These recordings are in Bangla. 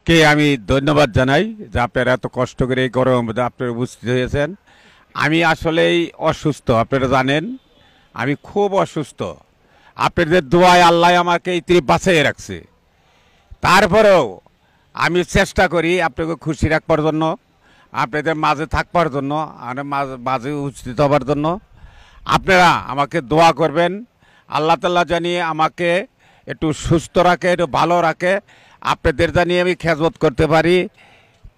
কে আমি ধন্যবাদ জানাই যে আপনারা এত কষ্ট করে এই গরমের মধ্যে আপনারা উপস্থিত হয়েছেন। আমি আসলেই অসুস্থ, আপনারা জানেন আমি খুব অসুস্থ। আপনাদের দোয়ায় আল্লাহ আমাকে এই ত্রিপ বাঁচিয়ে রাখছে। তারপরেও আমি চেষ্টা করি আপনাকে খুশি রাখবার জন্য, আপনাদের মাঝে থাকবার জন্য, মাঝে উপস্থিত হবার জন্য। আপনারা আমাকে দোয়া করবেন, আল্লাহ তাআলা জানিয়ে আমাকে একটু সুস্থ রাখে, একটু ভালো রাখে, আপনাদের জানিয়ে আমি খেজমত করতে পারি।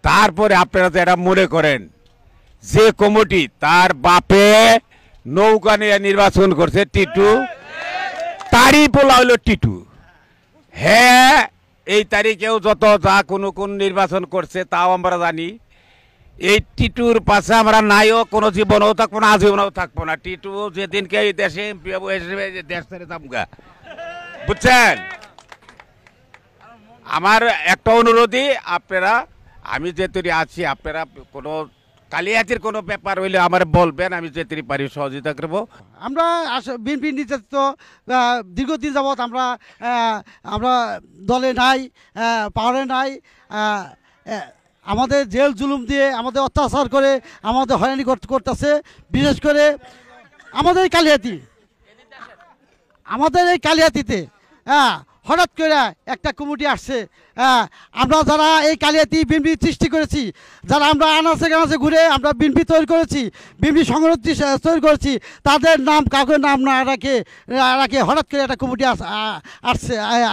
তারপরে আপনারা যেটা মনে করেন যে কমিটি তার বাপে নৌকা নিয়ে নির্বাচন করছে টিটু, তারই পোলা হইল টিটু। হ্যাঁ, এই তারিখেও যত যা কোন নির্বাচন করছে তাও আমরা জানি। এই টিটুর পাশে আমরা নাইও, কোনো জীবনেও থাকবো না, আজীবনেও থাকবো না। টিটু যেদিনকে এই দেশে এমপি দেশ ছেড়ে যাবগা, বুঝছেন? আমার একটা অনুরোধই, আপনারা আমি যেতুরি আছি, আপনারা কোনো কালিয়াতির কোনো ব্যাপার হইলে আমার বলবেন, আমি যেতুরি পারি সহযোগিতা করবো। আমরা বিএনপি নির্যাতিত দীর্ঘদিন যাবৎ আমরা দলে নাই, পাওয়ারে নাই। আমাদের জেল জুলুম দিয়ে আমাদের অত্যাচার করে আমাদের হয়রানি করতেছে। বিশেষ করে আমাদের এই কালিয়াতিতে হঠাৎ করে একটা কমিটি আসছে। আমরা যারা এই কালিয়াতি বিএনপি সৃষ্টি করেছি, যারা আমরা আনাচে কানাচে ঘুরে আমরা বিএনপি তৈরি করেছি, বিএনপি সংগঠন তৈরি করেছি, তাদের নাম কাউকে নাম না রাখে হঠাৎ করে একটা কমিটি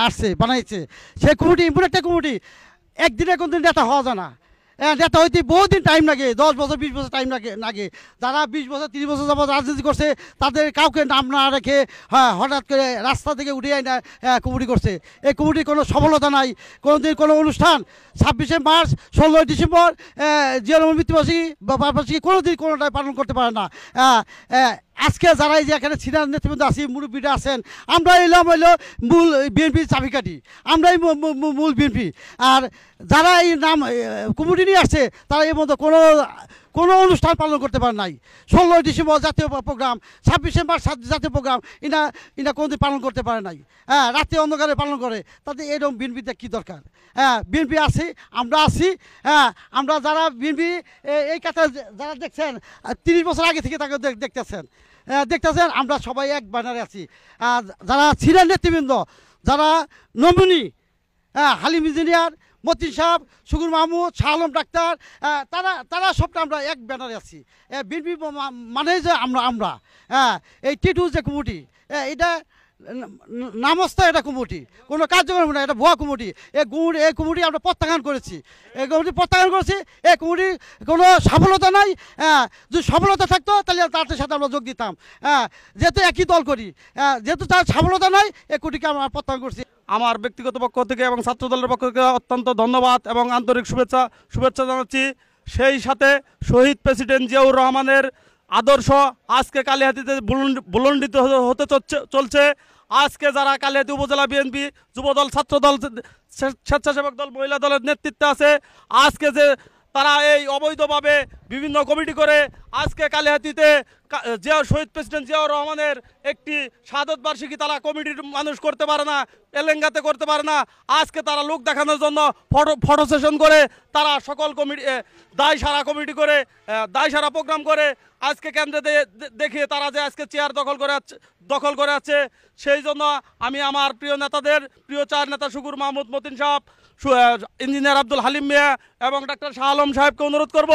আসছে বানাইছে। সেই কমিটি এমন একটা কমিটি, একদিনে কোনদিন নেতা হওয়া যায় না। নেতা হইতে বহুদিন টাইম লাগে, 10 বছর 20 বছর টাইম লাগে। যারা 20 বছর 30 বছর যাবত রাজনীতি করছে তাদের কাউকে নাম না রেখে হঠাৎ করে রাস্তা থেকে উঠে না কমিটি করছে। এই কমিটির কোনো সফলতা নাই। কোনোদিন কোনো অনুষ্ঠান 26শে মার্চ 16ই ডিসেম্বর জিয়া রহমান মৃত্যুবার্ষিকী বা বার্ষিকী কোনোদিন কোনোটাই পালন করতে পারে না। আজকে যারা এই যে এখানে সিনিয়র নেতৃবৃন্দ আছি, মুরব্বীরা আছেন, আমরা এলাম মূল বিএনপির চাবিকাঠি, আমরাই মূল বিএনপি। আর যারা এই নাম কমিটি নিয়ে আসছে তারা এর মধ্যে কোনো অনুষ্ঠান পালন করতে পারে নাই। 16ই ডিসেম্বর জাতীয় প্রোগ্রাম, 26শে মার্চ জাতীয় প্রোগ্রাম ইনা কোনোদিন পালন করতে পারে নাই। রাতে অন্ধকারে পালন করে। তাদের এরকম বিএনপিতে কী দরকার? বিএনপি আছি, আমরা আছি। আমরা যারা বিএনপি এই কথা যারা দেখছেন 30 বছর আগে থেকে তাকে দেখতেছেন, আমরা সবাই এক ব্যানারে আছি। যারা সিনিয়র নেতৃবৃন্দ, যারা নমিনি, হালিম ইঞ্জিনিয়ার, মতিন সাহেব, সুগুর মাহমুদ, শাহ আলম ডাক্তার, তারা সবটা আমরা এক ব্যানারে আছি। বিএনপি মানে যে আমরা এই টিটু যে কমিটি, এটা নামস্থ একটা কমিটি, কোনো কার্যক্রম না, এটা ভুয়া কমিটি। এই কমিটি আমরা প্রত্যাখ্যান করেছি। এই কমিটি কোনো সফলতা নাই। যদি সফলতা থাকতো তাহলে তাদের সাথে আমরা যোগ দিতাম। যেহেতু একই দল করি, যেহেতু তার সফলতা নাই, এই কমিটিকে আমরা প্রত্যাখ্যান করছি। আমার ব্যক্তিগত পক্ষ থেকে এবং ছাত্র দলের পক্ষ থেকে অত্যন্ত ধন্যবাদ এবং আন্তরিক শুভেচ্ছা জানাচ্ছি। সেই সাথে শহীদ প্রেসিডেন্ট জিয়াউর রহমানের আদর্শ আজকে কালিহাতীতে বুলন্ডিত হতে চলছে। আজকে যারা কালিহাতী উপজেলা বিএনপি, যুবদল, ছাত্রদল, স্বেচ্ছাসেবক দল, মহিলা দলের নেতৃত্বে আছে, আজকে যে তারা এই অবৈধভাবে বিভিন্ন কমিটি করে আজকে কালিহাতীতে শহীদ প্রেসিডেন্ট জিয়াউর রহমানের একটি শাহাদত বার্ষিকী তারা কমিটির মানুষ করতে পারে না, এলেঙ্গাতে করতে পারে না। আজকে তারা লোক দেখানোর জন্য ফটো সেশন করে তারা সকল কমিটি দায়সারা কমিটি করে দায়সারা প্রোগ্রাম করে আজকে কেন্দ্রে দেখিয়ে তারা যে আজকে চেয়ার দখল করে আছে। সেই জন্য আমি আমার প্রিয় নেতাদের, প্রিয় 4 নেতা সুগুর মাহমুদ, মতিন সাহেব, ইঞ্জিনিয়ার আব্দুল হালিম মিয়া এবং ডাক্তার শাহ আলম সাহেবকে অনুরোধ করব,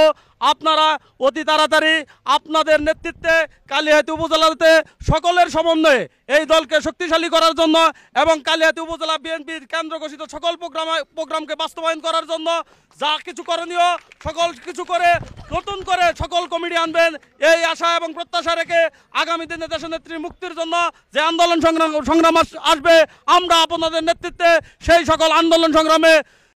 আপনারা অতি তাড়াতাড়ি আপনাদের নেতৃত্বে কালিহাতী উপজেলাতে সকলের সমন্বয়ে এই দলকে শক্তিশালী করার জন্য এবং কালিহাতী উপজেলা বিএনপির কেন্দ্র ঘোষিত সকল প্রোগ্রামকে বাস্তবায়ন করার জন্য যা কিছু করণীয় সকল কিছু করে নতুন করে সকল কমিটি আনবেন, এই আশা এবং প্রত্যাশা রেখে আগামী দিনে দেশনেত্রীর মুক্তির জন্য যে আন্দোলন সংগ্রাম আসবে, আমরা আপনাদের নেতৃত্বে সেই সকল আন্দোলন সংগ্রামে